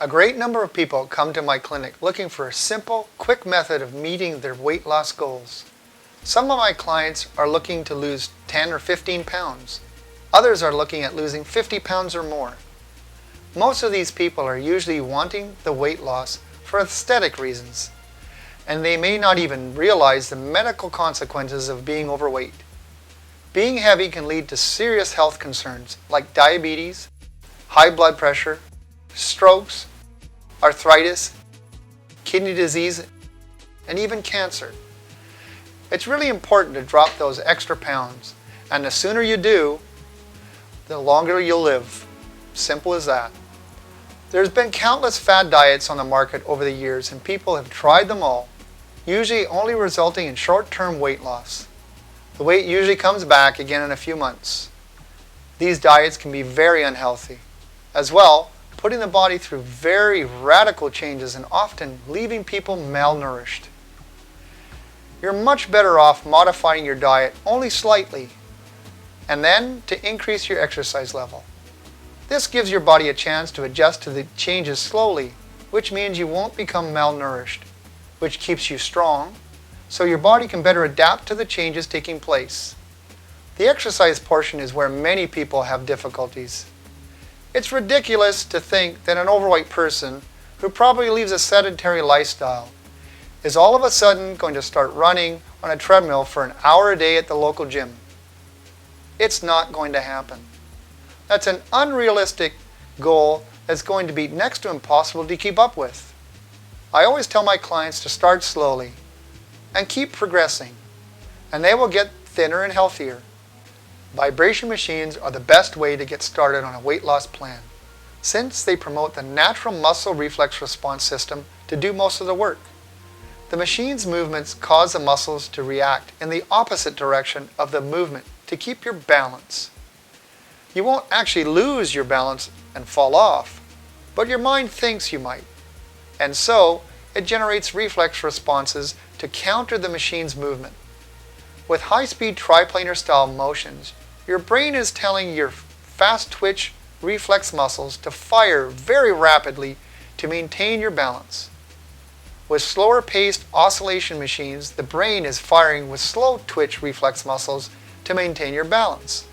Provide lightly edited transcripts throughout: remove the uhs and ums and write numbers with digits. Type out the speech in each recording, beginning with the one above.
A great number of people come to my clinic looking for a simple, quick method of meeting their weight loss goals. Some of my clients are looking to lose 10 or 15 pounds. Others are looking at losing 50 pounds or more. Most of these people are usually wanting the weight loss for aesthetic reasons, and they may not even realize the medical consequences of being overweight. Being heavy can lead to serious health concerns like diabetes, high blood pressure, strokes, arthritis, kidney disease, and even cancer. It's really important to drop those extra pounds, and the sooner you do, the longer you'll live. Simple as that. There's been countless fad diets on the market over the years, and people have tried them all, usually only resulting in short-term weight loss. The weight usually comes back again in a few months. These diets can be very unhealthy. As well, putting the body through very radical changes and often leaving people malnourished. You're much better off modifying your diet only slightly, and then to increase your exercise level. This gives your body a chance to adjust to the changes slowly, which means you won't become malnourished, which keeps you strong, so your body can better adapt to the changes taking place. The exercise portion is where many people have difficulties. It's ridiculous to think that an overweight person who probably leads a sedentary lifestyle is all of a sudden going to start running on a treadmill for an hour a day at the local gym. It's not going to happen. That's an unrealistic goal that's going to be next to impossible to keep up with. I always tell my clients to start slowly and keep progressing, and they will get thinner and healthier. Vibration machines are the best way to get started on a weight loss plan, since they promote the natural muscle reflex response system to do most of the work. The machine's movements cause the muscles to react in the opposite direction of the movement to keep your balance. You won't actually lose your balance and fall off, but your mind thinks you might. And so, it generates reflex responses to counter the machine's movement. With high-speed triplanar style motions, your brain is telling your fast-twitch reflex muscles to fire very rapidly to maintain your balance. With slower-paced oscillation machines, the brain is firing with slow-twitch reflex muscles to maintain your balance.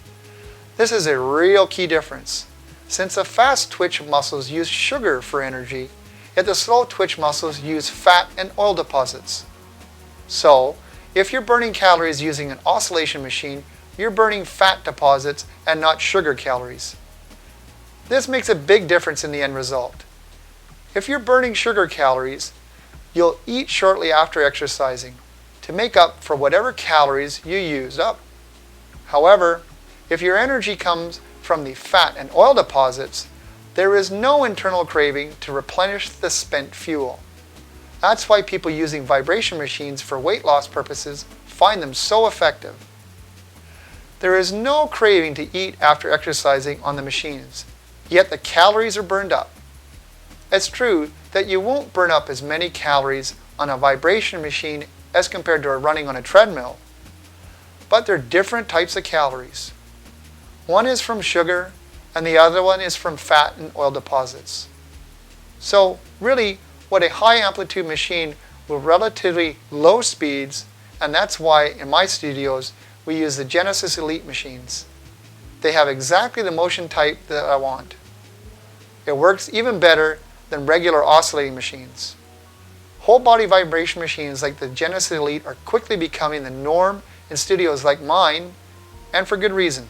This is a real key difference, since the fast-twitch muscles use sugar for energy, yet the slow-twitch muscles use fat and oil deposits. So, if you're burning calories using an oscillation machine, you're burning fat deposits and not sugar calories. This makes a big difference in the end result. If you're burning sugar calories, you'll eat shortly after exercising to make up for whatever calories you used up. However, if your energy comes from the fat and oil deposits, there is no internal craving to replenish the spent fuel. That's why people using vibration machines for weight loss purposes find them so effective. There is no craving to eat after exercising on the machines, yet the calories are burned up. It's true that you won't burn up as many calories on a vibration machine as compared to running on a treadmill, but they're different types of calories. One is from sugar, and the other one is from fat and oil deposits. So really, what a high amplitude machine with relatively low speeds, and that's why in my studios we use the Genesis Elite machines. They have exactly the motion type that I want. It works even better than regular oscillating machines. Whole body vibration machines like the Genesis Elite are quickly becoming the norm in studios like mine, and for good reason,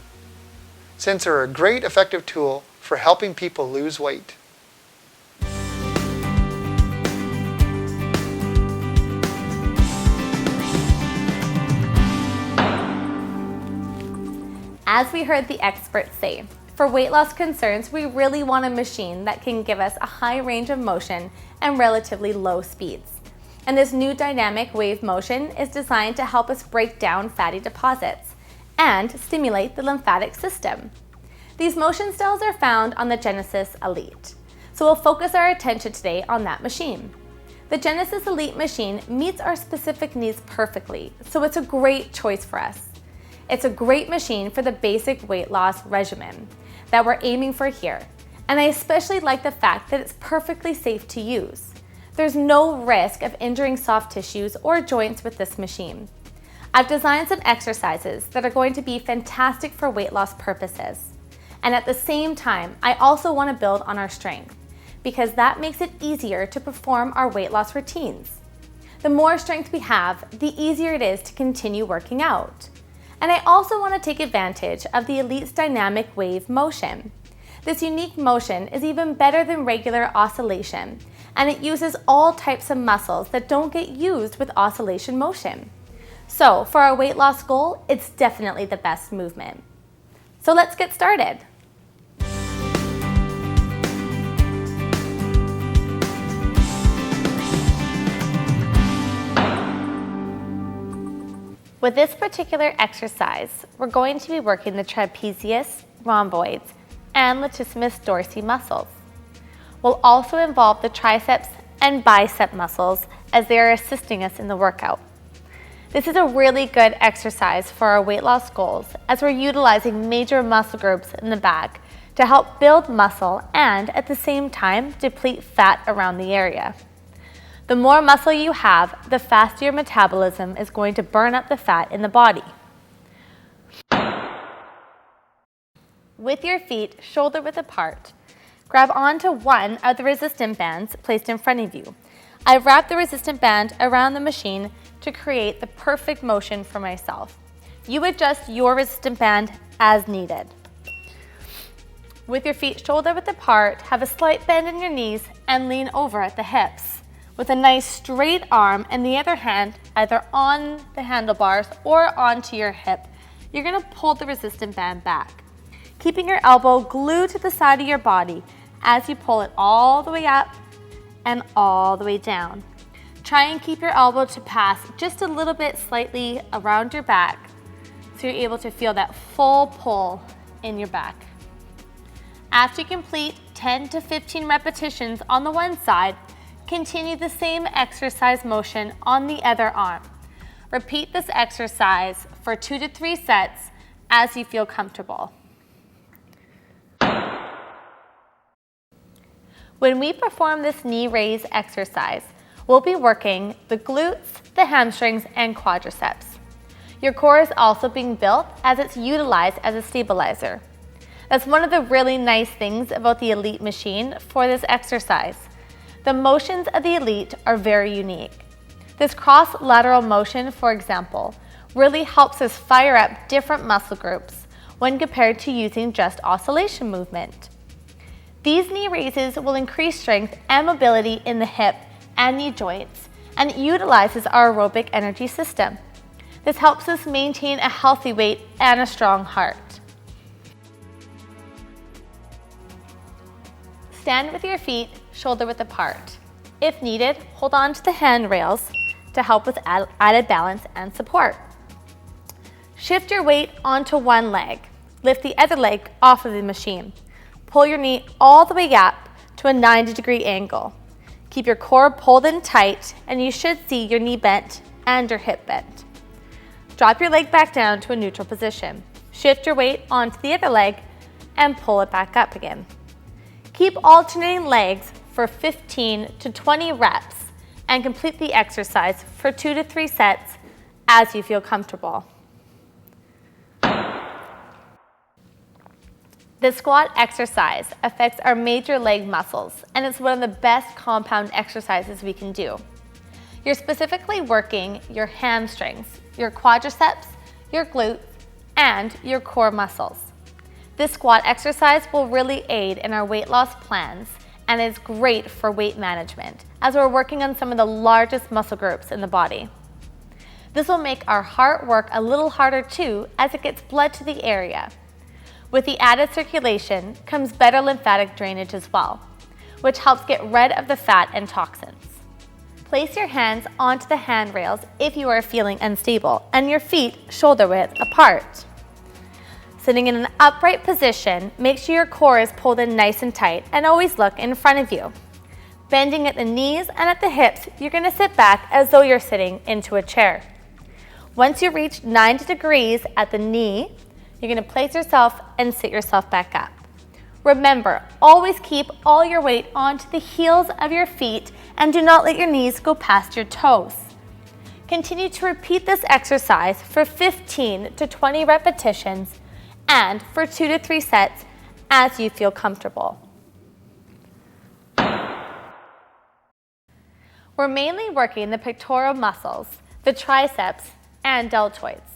since they're a great effective tool for helping people lose weight. As we heard the experts say, for weight loss concerns, we really want a machine that can give us a high range of motion and relatively low speeds. And this new dynamic wave motion is designed to help us break down fatty deposits and stimulate the lymphatic system. These motion styles are found on the Genesis Elite. So we'll focus our attention today on that machine. The Genesis Elite machine meets our specific needs perfectly, so it's a great choice for us. It's a great machine for the basic weight loss regimen that we're aiming for here. And I especially like the fact that it's perfectly safe to use. There's no risk of injuring soft tissues or joints with this machine. I've designed some exercises that are going to be fantastic for weight loss purposes. And at the same time, I also want to build on our strength because that makes it easier to perform our weight loss routines. The more strength we have, the easier it is to continue working out. And I also want to take advantage of the Elite's dynamic wave motion. This unique motion is even better than regular oscillation, and it uses all types of muscles that don't get used with oscillation motion. So for our weight loss goal, it's definitely the best movement. So let's get started. With this particular exercise, we're going to be working the trapezius, rhomboids, and latissimus dorsi muscles. We'll also involve the triceps and bicep muscles as they are assisting us in the workout. This is a really good exercise for our weight loss goals as we're utilizing major muscle groups in the back to help build muscle and at the same time deplete fat around the area. The more muscle you have, the faster your metabolism is going to burn up the fat in the body. With your feet shoulder width apart, grab onto one of the resistant bands placed in front of you. I've wrapped the resistant band around the machine to create the perfect motion for myself. You adjust your resistant band as needed. With your feet shoulder width apart, have a slight bend in your knees and lean over at the hips. With a nice straight arm and the other hand either on the handlebars or onto your hip, you're going to pull the resistant band back, keeping your elbow glued to the side of your body as you pull it all the way up and all the way down. Try and keep your elbow to pass just a little bit slightly around your back so you're able to feel that full pull in your back. After you complete 10 to 15 repetitions on the one side, continue the same exercise motion on the other arm. Repeat this exercise for 2 to 3 sets as you feel comfortable. When we perform this knee raise exercise, we'll be working the glutes, the hamstrings, and quadriceps. Your core is also being built as it's utilized as a stabilizer. That's one of the really nice things about the Elite machine for this exercise. The motions of the Elite are very unique. This cross-lateral motion, for example, really helps us fire up different muscle groups when compared to using just oscillation movement. These knee raises will increase strength and mobility in the hip and knee joints, and it utilizes our aerobic energy system. This helps us maintain a healthy weight and a strong heart. Stand with your feet shoulder width apart. If needed, hold on to the handrails to help with added balance and support. Shift your weight onto one leg. Lift the other leg off of the machine. Pull your knee all the way up to a 90-degree angle. Keep your core pulled in tight and you should see your knee bent and your hip bent. Drop your leg back down to a neutral position. Shift your weight onto the other leg and pull it back up again. Keep alternating legs for 15 to 20 reps and complete the exercise for 2 to 3 sets as you feel comfortable. The squat exercise affects our major leg muscles, and it's one of the best compound exercises we can do. You're specifically working your hamstrings, your quadriceps, your glutes, and your core muscles. This squat exercise will really aid in our weight loss plans and is great for weight management as we're working on some of the largest muscle groups in the body. This will make our heart work a little harder too as it gets blood to the area. With the added circulation comes better lymphatic drainage as well, which helps get rid of the fat and toxins. Place your hands onto the handrails if you are feeling unstable and your feet shoulder width apart. Sitting in an upright position, make sure your core is pulled in nice and tight and always look in front of you. Bending at the knees and at the hips, you're going to sit back as though you're sitting into a chair. Once you reach 90 degrees at the knee, you're going to place yourself and sit yourself back up. Remember, always keep all your weight onto the heels of your feet and do not let your knees go past your toes. Continue to repeat this exercise for 15 to 20 repetitions and for 2 to 3 sets as you feel comfortable. We're mainly working the pectoral muscles, the triceps, and deltoids.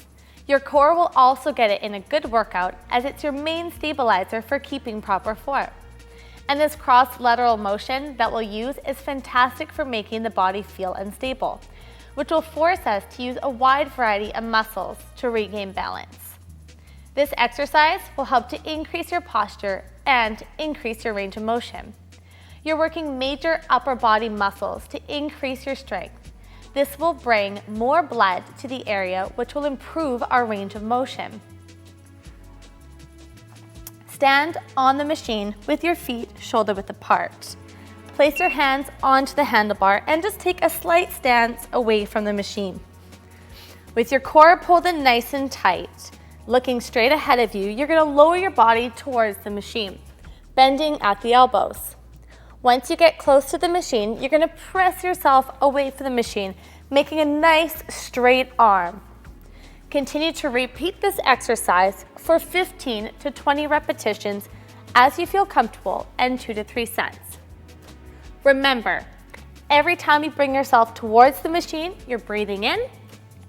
Your core will also get it in a good workout as it's your main stabilizer for keeping proper form. And this cross-lateral motion that we'll use is fantastic for making the body feel unstable, which will force us to use a wide variety of muscles to regain balance. This exercise will help to increase your posture and increase your range of motion. You're working major upper body muscles to increase your strength. This will bring more blood to the area, which will improve our range of motion. Stand on the machine with your feet shoulder width apart. Place your hands onto the handlebar and just take a slight stance away from the machine. With your core pulled in nice and tight, looking straight ahead of you, you're going to lower your body towards the machine, bending at the elbows. Once you get close to the machine, you're going to press yourself away from the machine, making a nice straight arm. Continue to repeat this exercise for 15 to 20 repetitions as you feel comfortable and 2 to 3 sets. Remember, every time you bring yourself towards the machine, you're breathing in.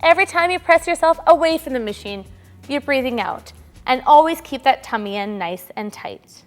Every time you press yourself away from the machine, you're breathing out. And always keep that tummy in nice and tight.